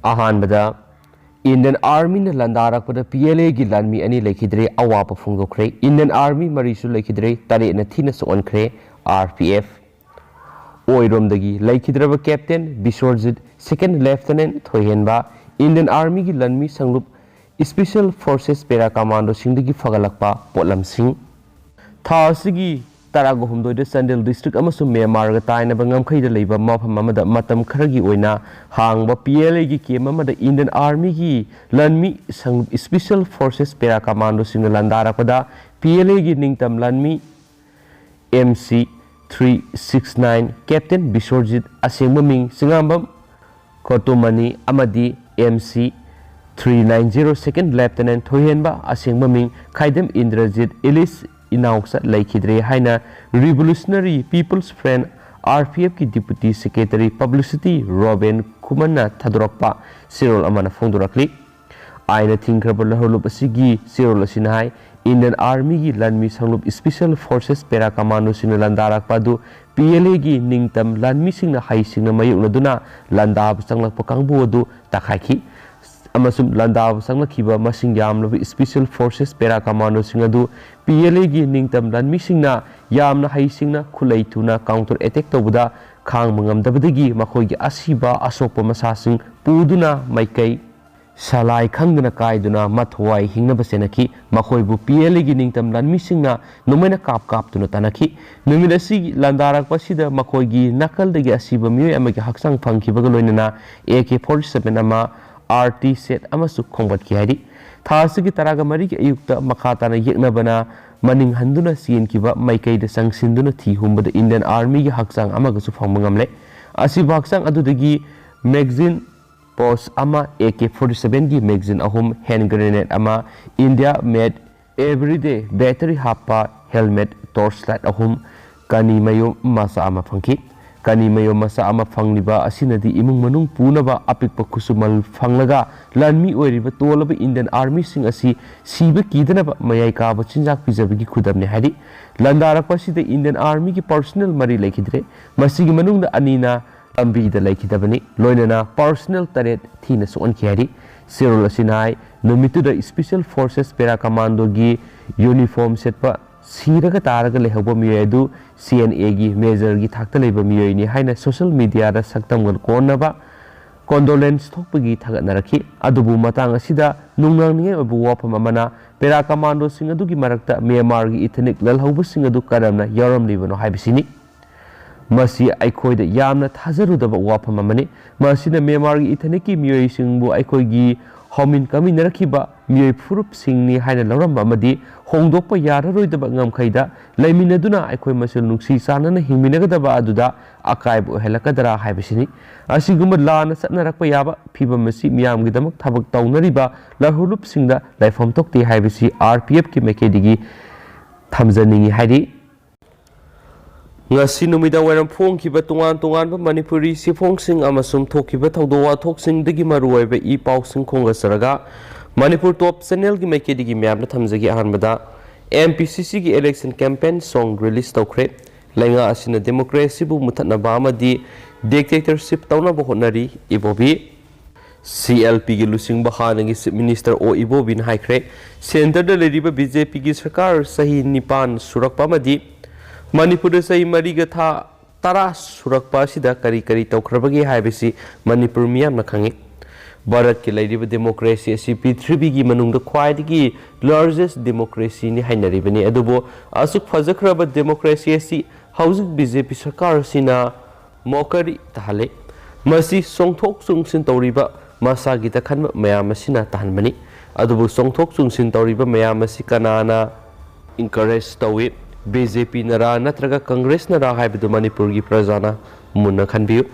अहानबदा Indian Army na Landarakpada PLA gi Lanmi ani Leikhidre awapa phongdokre Indian Army marisu Leikhidre tare na thina sonkre RPF Oiromdagi Leikhidre Captain Bisorjit Second Lieutenant Thoyenba Indian Army gi Lanmi sanglup Special Forces Para Commando singdagi fagalakpa potlam sing Thasigi Tarago Humdo Sandel District Amasu Myanmar Taina Bangam Kaida Labor Mopam Mamada Matam Karagi Oina Hang Ba PLA gi Mama the Indian Army gi Lanmi Sang Special Forces Para Commando Sing Landarakpada PLA gi Ningtam Lanmi MC 369 Captain Bisorjit Asengmaming Singambam Kotumani Amadi MC 390 Second Lieutenant Thoyenba Asengmaming Kaidem Indrajit Elise Inauksa Leikhidre Haina Revolutionary People's Friend RPF ki Deputy Secretary Publicity Robin Kumana Thadrokpa Cyril Amana Fondurakli Aina Thinkrabala Holup Sigi Cyril Sinai Indian Army gi Lanmi Sanglup Special Forces Para Commando Sing Landarakpadu PLA gi Ningtam Lanmi Sing na Hai Sing na Mayuk Naduna Landab Sanglakpa Kangbu adu Takhaki Amasum Landab Sanglakiba Masing Yamla Special Forces Para Commando Sing adu PLA gi Ningtam Lanmi Sing na Yamna Hai Sing na Khulai Tuna Counter Attack Tobuda Khang Mangamdabadagi Makoi gi Asiba Asopa Masasing Puduna Maikai Salai Kangana Kaiduna Mathwai Hingnabasenaki Makoibu PLA gi Ningtam Lanmi Sing na Numena Kap Tuna Tanaki Numidasi Landarak Pasida Makoi gi Nakal dagi Asiba Mui Amaki Haksang Funky Bagaloinana AK-47 Ama RT set amasu combat ki hari thasigi taraga mari ki ayukta makhatana yeknabana maning handuna sien kiba maikai da sangsinduna thi humba da Indian Army gi haksang ama gasu phangmangamle asi haksang adudagi magazine post ama AK-47 gi magazine ahum hand grenade ama India made everyday battery hapa helmet torchlight ahum kani mayo masa ama phangki Kani mayo masa ama fangliba asinadi imung manung punaba apikpa kusumal fanglaga Lanmi oiriba tolaba Indian Army sing asi siba kidanaba mayai kaba chinjak pijabagi khudamne hari Landarakpa sida Indian Army ki personal mari Leikhidre masigi manung da anina ambi da Leikhidabani loinana personal taret thina son ki hari Cyril Sinai numitu da Special Forces Para Commando gi uniform setpa Siraga Taraga Lehobo Miedu, CNA gi Major gi Takta Labor Mieni Haina social media da Saktam Konaba condolence Tokpagi Tagat Naraki, Adubu Matanga Sida, Nungang Abu Wapa Mamana, Para Commando Singadugi Marakta, Myanmar gi Ethnic Lalhobu Singadu Karamna, Yoram Livano Habisini. Masi Aikoi da Yamna Tazaru da Wapa Mamani, Masina Myanmar gi Ethnic Mui Singbu Aikoi gi Homin kami narakiba miyoi furup singni haina lauramba amadi hongdokpa yararoi-daba ngamkhaida laiminaduna aikoi masul nungsi sanana hingminagadaba aduda akaibu ohelakadara haibasini asigumba lana satnarakpa yaba phibam asi miyamgidamak thabak taunariba lahulup singda laifam tokte haibasi RPF ki makedigi thamjaningi haidi Ngasi numida waram phong kiba tungan ba Manipuri sifong sing amasum thokiba thawdowa thoksing dagi maruwaiba I paw sing khonga saraga Manipur top channel gi maikedi gi myamna thamjagi ahanbada MPCC gi election campaign song release tawkhre lainga asina democracy bu muthatna ba amadi dictatorship tawna ba honari ibobi CLP gi lusing ba hanagi minister o ibobi na haikre center da leriba BJP gi sarkar sahi nipan surakpa amadi Manipur sai mariga tha tara surakpa sida kari tawkhrabagi haibasi Manipur miyam na khangi Bharat ki lairiba democracy asi P3B gi manungda khwaidagi largest democracy ni hainaribani adubo asuk fajakraba democracy asi hauzik BJP sarkar sina mokari tahale masi songthok sungsin tawriba masagi ta khanma mayam asina tahanbani adubo songthok sungsin tawriba mayam asi kanana encourage tawi BJP nara natraga Congress nara haibidu Manipur gi prajana munna khanbiu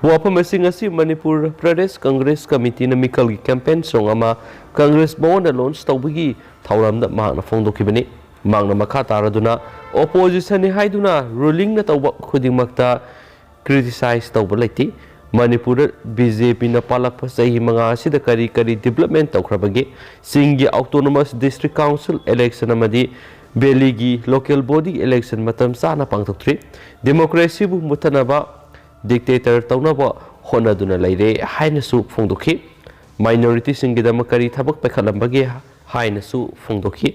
wapam asing asi Manipur Pradesh Congress Committee na mikal gi campaign song ama Congress bawna launch tawbagi thauramda magna phongdokibani magna makha taraduna opposition ni haiduna ruling na tawba khudingmakta criticize tawba laiti Manipur BJP na palakpa sahi manga asida kari development tawkhrabagi singi autonomous district council election amadi Beligi local body election matam sana pangtokri democracy bu mutanaba dictator tawnaba होनदुना लेरे हाइनसु फोंदोखि minority सिंगिदम करी थबक पैखलंबगे हाइनसु फोंदोखि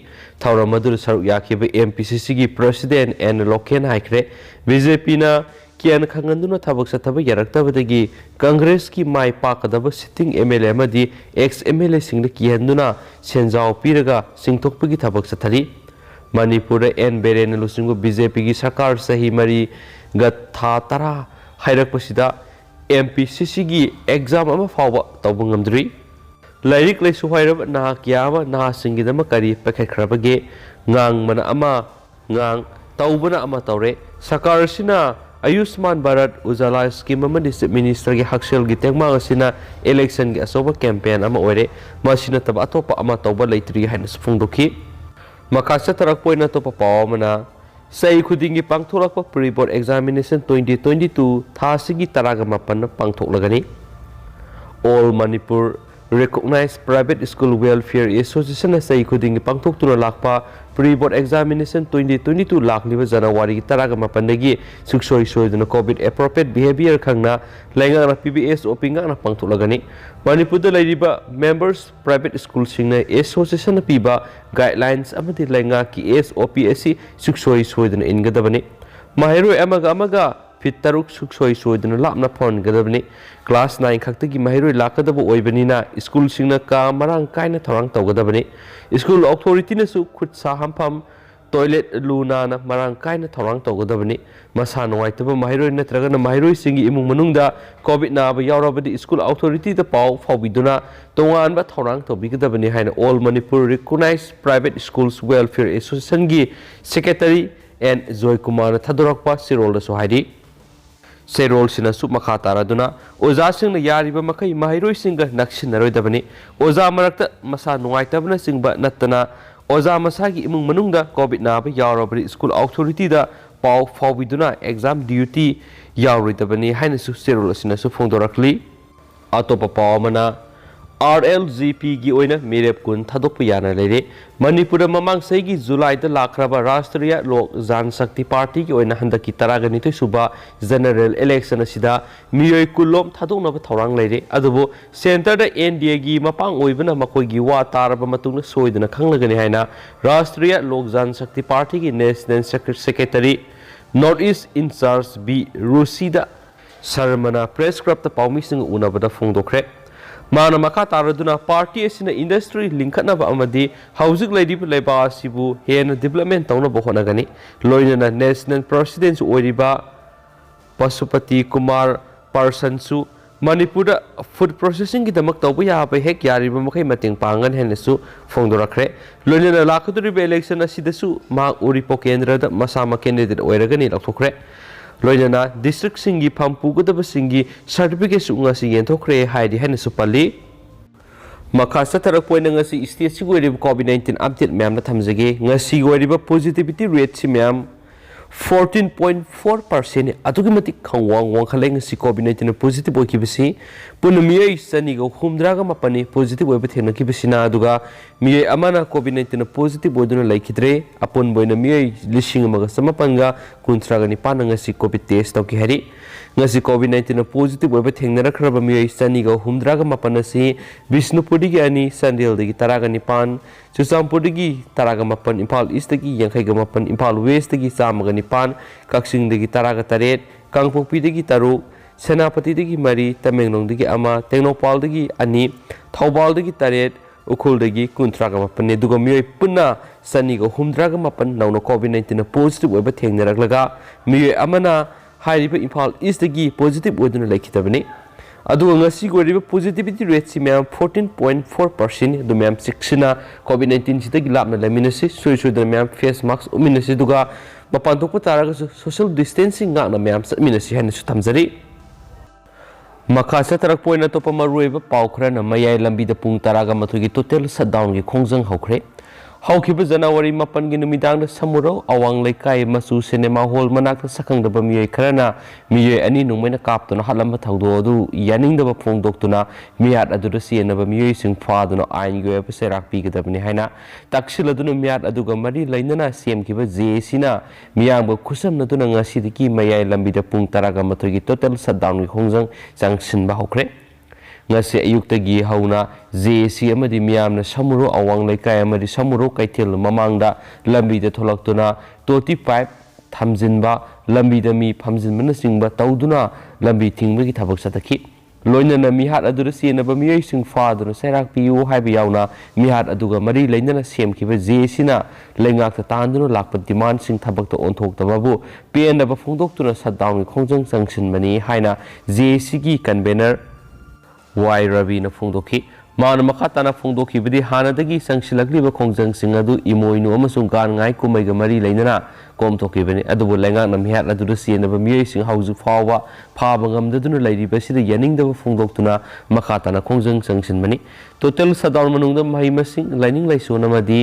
थौरम मदुर सरुक याखिबे MPCC की president N Loken हाइख्रे BJP ना कियान खंगंदुना थबक सथब यरक्तबदगी कांग्रेस की माई पाकदब sitting MLA अमदी ex MLA सिंग कियंदुना सेंजाव पीरगा सिंगथोकपगी थबक सथरी Manipur N Beren लुसिंगु BJP की सरकार सही मरी गथा तरा हाइरकपसिदा एमपीसीसी की एग्जाम अमा फावबा तौब ngamdri लाइरिक लेसु हाइरब ना कियाबा ना सिंगिदम करी पखैखरबगे ngang mana ama ngang taubana ama tauरे सरकार सिना आयुष्मान भारत उजाला स्कीम मिनिस्टर की हक्सेल की तेंगमा असिना इलेक्शन की असोब कैंपेन अमा ओरे मसिना तब अतोप अमा तौब लेत्रि हाइन फोंदोखि मखा चतरक पोइना तोप पावमना सही खुदिंग की पांगथोरक प्री बोर्ड एग्जामिनेशन 2022 थासिगी तराग मापन पांगथोकलगनी all Manipur recognized private school welfare association सही खुदिंग की पांगथोकतुना लाखपा प्री बोर्ड एग्जामिनेशन 2022 लाखलिबा जनवरी की तराग मापनदगी सुक्सोई सोइदुना कोविड एप्रोप्रिएट बिहेवियर खंगना लाइंगाना पीबीएस ओपिंगा पांगथोकलगनी मणिपुर लाइरिबा मेंबर्स प्राइवेट स्कूल सिंगना एसोसिएशन पीबा गाइडलाइंस अमदि लाइंगा की एसओपीएससी सुक्सोई सोइदुना इनगदबनी माहिरो अमगा फिट तरुक सुक्सोई सोइदुना लापना फोनगदबनी क्लास 9 खक्तगी माहिरो लाकदब ओइबनिना स्कूल सिंगना का मरांग कायना थोरांग तौगदबनी स्कूल अथॉरिटी नसु खुद साहमफम टॉयलेट लूना मरांग कायना थोरांग तौगदबनी मसा नवाइतब माहिरो नत्रगना माहिरो सिंगी इमुंग मनुंगदा कोविड नाब यावरबदी स्कूल अथॉरिटी द पाव फाविदुना तोंगानबा थोरांग तौबिगदबनी हाइना all Manipur recognized private schools welfare association की सेक्रेटरी एन जॉय कुमार थदोरकपा सिरोल सोहाइदी सेरोल सिनसु मखा तारादुना ओजा सिंग यारिबा मखै माहिरोइ सिंग नक्सिनरोइदबनी ओजा मरक्ता मसा नुवाइतबना सिंगबा नत्तना ओजा मसागी इमुंग मनुंगदा कोविड नाब यावरबरी स्कूल अथॉरिटी दा पाव फाविदुना एग्जाम ड्यूटी यावरोइदबनी हाइनसु सेरोल सिनसु फोंदोरकली अतोप पावमना RLGP की ओइना मेरेप कुन थादोप याना लेरे मणिपुर ममांग सही जुलाई द लाखरबा राष्ट्रीय लोक जनशक्ति पार्टी की ओइना हंदक की तरागनिथै सुबा जनरल इलेक्शन असिदा मियोय कुलोम थादोकनब थौरांग लेरे अदुबो सेंटर द एनडीए की मपांग ओइबना मखोयगी वा तारबा मतुंग सोइदना खंगलगनि हाइना राष्ट्रीय लोक जनशक्ति पार्टी की national secretary north east in charge B Rushida शर्मना प्रेस क्लब द पाउमिसिंग उनबदा फोंदोखरे माना मखा तारदुना पार्टी असिना इंडस्ट्री लिंखनब अमदी हौजिक लैदिब लेबा असिबु हेन डेवलपमेंट तौनब होनगनी लोइनना नेशनल प्रेसिडेंट ओइरिबा पशुपति कुमार पर्सनसु मणिपुर फूड प्रोसेसिंग की दमक तौब याबा हेक यारिबा मखै मतेंग पांगन हेनसु फोंदोरखरे लोइनना लाखदुरिबा इलेक्शन असिदसु मा उरिपो केंद्रदा मसामा कैंडिडेट ओइरगनी लखोखरे लोइनना डिस्ट्रिक्ट सिंगी फंपुगदब सिंगी सर्टिफिकेट सुंगासी येंथोखरे हाइदि हेनसु पल्ली मखा सतरक पोइंट ngasi स्टेट सिगु ओइरिब कोविड-19 अपडेट मैम ना थमजगे ngasi ओइरिब पॉजिटिविटी रेट सि मैम 14.4% अदुगी मति खंगवांग वांखले ngasi कोविड-19 पॉजिटिव ओइकिबसि पुनमियै सनिगो हुमद्रागा मपनि पॉजिटिव ओइब थेनकिबसिना अदुगा मियै अमाना कोविड-19 पॉजिटिव ओइदुना लैखिद्रे अपुन बोइना मियै लिसिंग मगा समपंगा कुंथ्रागा निपान ngasi कोविड टेस्ट तौकी हरि ngasi कोविड-19 पॉजिटिव ओइब थेंगनरखरबा मियै सनिगो हुमद्रागा मपनसि विष्णुपुरदगी अनि संदेलदगी तरागा निपान चुचामपुरदगी तरागा मपन इम्फाल ईस्टदगी यांखैगा मपन इम्फाल वेस्टदगी चामगा निपान कक्सिंगदगी तरागा तरेट कांगपोक्पीदगी तरुक सेनापतिदगी मरी तमेंगलोंगदगी अमा तेंगनोपालदगी अनि थौबालदगी तरेट उखुलदगी कुंथ्रागा मपन ने दुगा मियै पुन्ना सनिगो हुमद्रागा मपन नौनो कोविड-19 पॉजिटिव ओइब थेंगनरखलगा मियै अमना हाइरिबा इम्फाल ईस्टदगी पॉजिटिव ओइदुना लैखितबनी अदुगा ngasi गोरिबा पॉजिटिविटी रेट सि मैम 14.4% दु मैम सिक्सना कोविड-19 सिदगी लापना लेमिनसि सुइसुइदना मैम फेस मास्क उमिनसि दुगा मपान तोप तारागा सोशल डिस्टेंसिंग गाना मैम समिनसि हनसु थमजरी मखा सतरक पोइना तोप मरुइबा पाउखरना मयाय लंबी द पुंग तरागा मथुगी टोटल शटडाउन की खोंजंग हौखरे हौखिबा जनवरी 4 गी नुमिदांग समुरो अवांग लेकाई मसु सिनेमा हॉल मनाक सखंगदबा मियोय खरना मियोय अनि नुमैना कापतुना हलम थौदो अदु यानिंगदबा फोंगदोक्तुना मियाद अदुदा सियनबा मियोय सिंग फादुना आइन गी ओयबा सेराक पीगदबनि हाइना ताक्सिलदुना मियाद अदुगा मरी लैनना सेमखिबा जेसिना मियांबा खुसमनदुना ngasiदगी मयाय लंबिदा पुंग 10 गी टोटल शटडाउन गी खोंजंग चांगसिनबा हौख्रे ngasi ayuktagi hauna JC amadi miyamna samuro awang lekai amadi samuro kaithil mamangda lambi da tholaktuna 25 thamjinba lambi da mi phamjinbana singba tawduna lambi thingba gi thabak sataki loinana mihat adura sienaba miyoi sing faaduna sairak piu haiba yauna mihat aduga mari leinana semkiba JC na lengak ta tanduna lakpa demand sing thabak ta onthoktababu PNaba phongdoktuna shutdown gi khongjang changsinbani haina JC gi convener Wai Ravi na phongdokhi मान मखाताना फोंदोखिबदि हानादगी संगसिलग्लिबा खोंजंगसिंग अदु इमोइनु अमसुंग गान ngai कुमैगा मरी लैनना कोमथोखिबनि अदुबु लेंगा नमिहात अदुदा सियनबा मियैसिंग हाउजु फावा फाबा ngamdaduna लैरिबसिदा यानिंगदबा फोंदोक्तुना मखाताना खोंजंग संगसिनबनि टोटल सदाउन मनुंगदा महिमसिंग लाइनिंग लाइसोनमदि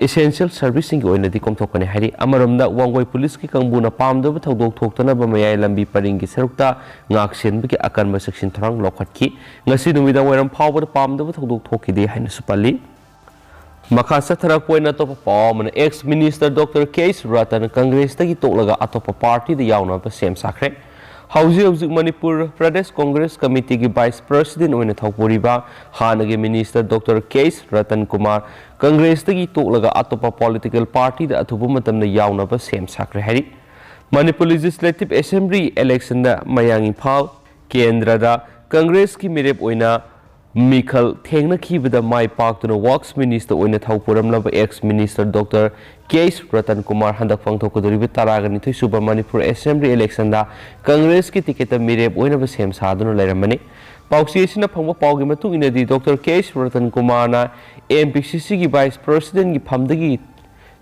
essential servicing की ओइनदि कोमथोकने हारि अमरमदा वांगोय पुलिस की कंबुना पामदबा थौदोक थोक्तनबा मयाय लंबी परिंग की सरुक्ता ngaksenबि अकनबा सेक्शन थरंग लौखटकी ngasi numida वैरम फावबा पामदबा थौदोक थोकिदे हाइना सुपल्ली मखा सथरक पोइना तोप पामन एक्स मिनिस्टर डॉक्टर केस रतन कांग्रेस तगी तोलगा अतोप पार्टी द यावनाबा सेम साखरे हौजी हौजी मणिपुर प्रदेश कांग्रेस कमिटी की वाइस प्रेसिडेंट ओइना थौपोरिबा हानगे मिनिस्टर डॉक्टर केस रतन कुमार कांग्रेस तगी तोलगा अतोपा पॉलिटिकल पार्टी द अथुबु मतमना यावनाबा सेम साखरे हारि मणिपुर लेजिस्लेटिव असेंबली इलेक्शन द मयांग इम्फाल केंद्र द कांग्रेस की मिरेप ओइना मिखल थेंगनखिबदा माय पाक्तुना वर्क्स मिनिस्टर ओइना थौपोरमलबा एक्स मिनिस्टर डॉक्टर केस रतन कुमार हंदक फंगथोकदोरिबा तरागनिथि सुबा मणिपुर असेंबली इलेक्शन दा कांग्रेस की टिकेट मिरेप ओइनाबा सेम सादुना लैरमनि पाउसियसिना फंगबा पाउगी मतुंग इनदि डॉक्टर केस रतन कुमार ना एमपीसीसी की वाइस प्रेसिडेंट की फमदगी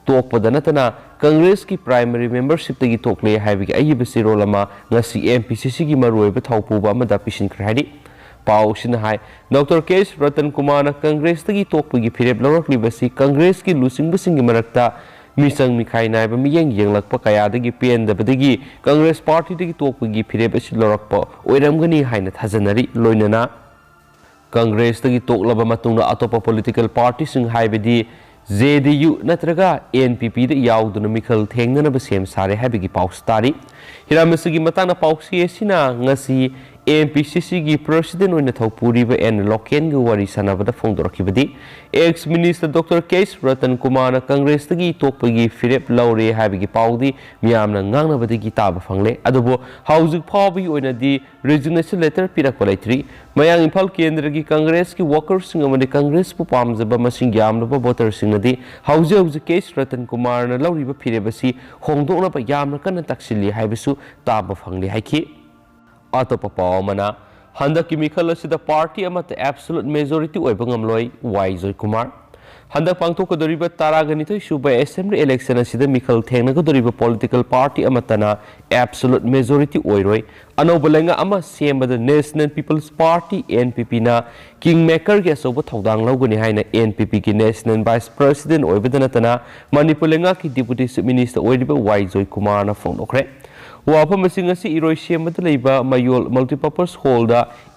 तोकपदा नतना कांग्रेस की प्राइमरी मेंबरशिप तगी तोकले हाइबगी अयिबा सिरोलमा ngasi एमपीसीसी की मरुयबा थौपुबा अमदा पिसिनख्रे हाइदि पाउसिना हाय डॉक्टर केस रतन कुमार कांग्रेस तगी तोकपगी फिरेप लौरकलिबसी कांग्रेस की लुसिंगबसिंगी मरक्ता मिसंग मिखाई नायबा मियंग येंगलकपा कयादगी पेंदबदगी कांग्रेस पार्टी तगी तोकपगी फिरेप असि लौरकपा ओइरमगनी हाइना थाजनरी लोइनना कांग्रेस तगी तोकलबा मतुंगना अतोपा पॉलिटिकल पार्टी सिंग हाइबदी JDU नत्रगा NPP द याउदुना मिखल थेंगनबा सेम सारे हाइबगी पाउस्तारी हिरामसगी मताना पाउसी एसिना ngasi MPCC की प्रेसिडेंट ओइना थौपुरिबा एन लोकेन ग वारी सनाबदा फोंदोरखिबदी एक्स मिनिस्टर डॉक्टर केस रतन कुमार कांग्रेस तगी तोकपगी फिरेप लौरे हाइबगी पाउदी मियामना ngangnabadagi ताबा फंगले अदुबो हाउजिंग फावबी ओइनादि रेजिग्नेशन लेटर पिरक पलाइत्री मयांग इम्फाल केंद्र की कांग्रेस की वर्कर्स सिंग अमदि कांग्रेस पु पामजबा मसिंग यामनबा वोटर सिंगदि हाउजे हाउजे केस रतन कुमार ना लौरिबा फिरेबसी होंदोकनबा यामना कन्न तक्सिली हाइबसु ताबा फंगले हाइखि अतोपा पावमना हंदक की मिखल असिदा पार्टी अमत एब्सोल्यूट मेजॉरिटी ओइबा ngamloi वाइजोय कुमार हंदक पांगथोकदोरिबा तारागनिथoi सुबा assembly election असिदा मिखल थेंगनगदोरिबा political party अमतना absolute majority ओइरोय अनोबा लेंगा अमा सेमबदा नेशनल पीपल्स पार्टी NPP ना किंग मेकर के असोबा थौदांग लौगनि हाइना NPP की नेशनल वाइस प्रेसिडेंट ओइबदनतना मणिपुर लेंगा की डिप्यूटी चीफ मिनिस्टर ओइरिबा वाइजोय कुमार ना फोंदोखरे वाफम मयोल multipurpose hall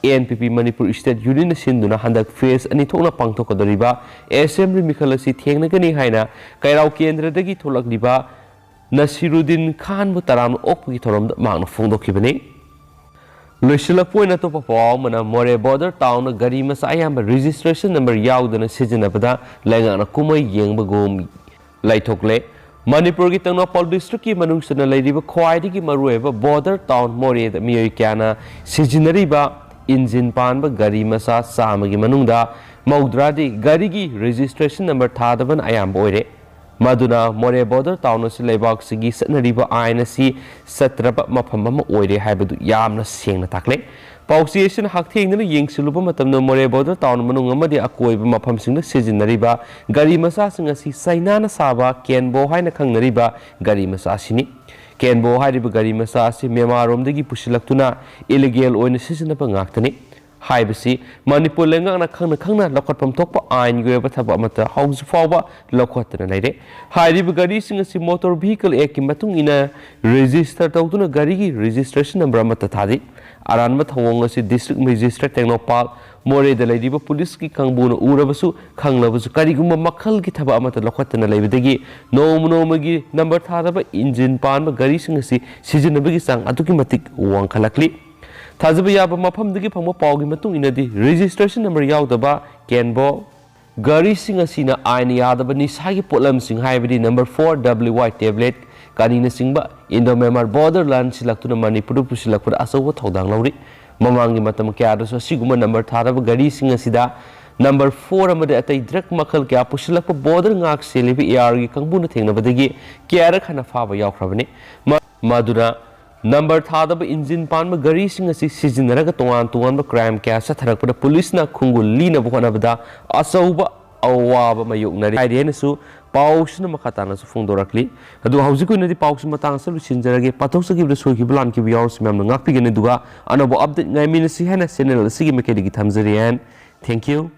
NPP Manipur state union सिंधुना हंदक face अनि थोना पांगथोकदोरिबा असेंबली मिखल असि थेंगनगनि हाइना कैराव केंद्रदगी थोलकलिबा नसीरुद्दीन खान बु तराम ओकपगी थोरमदा मांगना फोंदोखिबनि लोइसलपोइना तो पाव मना मोरे बॉर्डर टाउन गरी मसा याम रजिस्ट्रेशन नंबर याउदना सिजनबदा लेंगाना कुमै येंगबगोम लाइथोकले मणिपुर की तंगनोपाल डिस्ट्रिक्ट की मनुष्यना लेरिबा ख्वाइदगी मरुएबा बॉर्डर टाउन मोरेद मियोय क्याना सिजनरीबा इंजिन पानबा गरी मसा सामगी मनुंगदा मौद्रादी गरीगी रजिस्ट्रेशन नंबर थादबन आयाम ओइरे मदुना मोरे बॉर्डर टाउन से लेबाक सिगी सनरीबा आइन सी सत्रब मफम अमा ओइरे हाइबदु यामना सेंगना ताकले पाउसिएशन हाक्थेंगना येंगसिलुबा मतमना मोरे बॉर्डर टाउन मनुंग अमदि अकोइबा मफम सिंगना सिजनरीबा गरी मसा सिंग असि सैनाना साबा केनबो हाइना खंगनरीबा गरी मसा सिनी केनबो हाइरिबा गरी मसा असि मेमारोमदगी पुसिलक्तुना इलीगल ओइना सिजनबा ngaktani हाइबसी मणिपुर लेंगांगना खंगना खंगना लौखटफम थोकपा आइन गी ओइबा थबक अमता हौजु फावबा लौखटना लेरे हाइरिबा गाड़ी सिंग असि मोटर व्हीकल एक्ट की मतुंग इना रजिस्टर तौदुना गाड़ी की रजिस्ट्रेशन नंबर अमता थादि अरानबा थवंग असि डिस्ट्रिक्ट मजिस्ट्रेट टेक्नोपाल मोरेदा लेरिबा पुलिस की कांगबुना उरबसु खंगलबसु करिगुम्बा मखल की थबक अमता लौखटना लेबदगी नोमगी नंबर थादबा इंजिन पानबा गाड़ी सिंग असि सिजनबगी सांग अदुकी मतिक वांखलकली थाजब याब मफमदगी फंगबा पावगी मतुंग इनदी रजिस्ट्रेशन नंबर यावदबा कैनबो गाड़ी सिंग असिना आइन यादबा निसागी पोलम सिंग हाइबदी नंबर 4WY टेबलेट कानीना सिंगबा इंडो म्यांमार बॉर्डर लाइन सिलक्तुना मणिपुर पुसिलकपुर असौबा थौदांग लौरी ममांगी मतम क्यादसु असिगुमा नंबर थादबा गाड़ी सिंग असिदा नंबर 4 अमदे अतै ड्रग मखल क्या पुसिलकपा बॉर्डर गाक सेलिबी एआर गी कंगबुना थेंगनबदगी क्यारक हना फाबा यावख्रबने मादुना नंबर थादब इंजिन पान गाड़ी सिजनरग तोान तोान क्राइम क्या सथरकपद पुलिस खुंगुल लीनब होनबदा अचौब अवाब मायोक्नरी पाउसन मखा तानसु फोंदोरकली अदु हौजिक ओइनदि पाउस मतांग सलु सिनजरगे पाथौसगिब सोइखिब लानखिब यावस म्याम ngakpigene दुगा अनबो update ngai minasi hana channel asigi mekedi gi thamjari and thank you